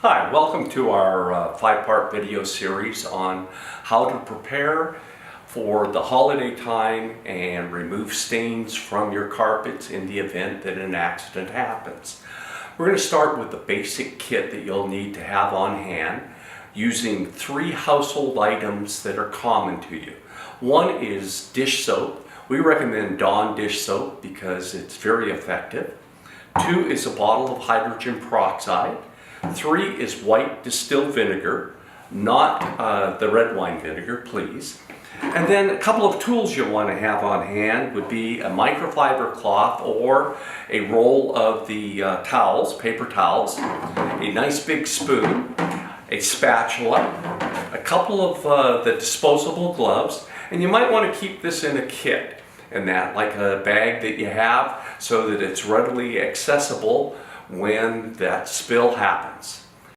Hi, welcome to our five-part video series on how to prepare for the holiday time and remove stains from your carpets in the event that an accident happens. We're going to start with the basic kit that you'll need to have on hand using three household items that are common to you. One is dish soap. We recommend Dawn dish soap because it's very effective. Two is a bottle of hydrogen peroxide. Three is white distilled vinegar, not the red wine vinegar, please. And then a couple of tools you'll want to have on hand would be a microfiber cloth or a roll of the towels, paper towels, a nice big spoon, a spatula, a couple of the disposable gloves, and you might want to keep this in a kit, and that like a bag that you have so that it's readily accessible when that spill happens.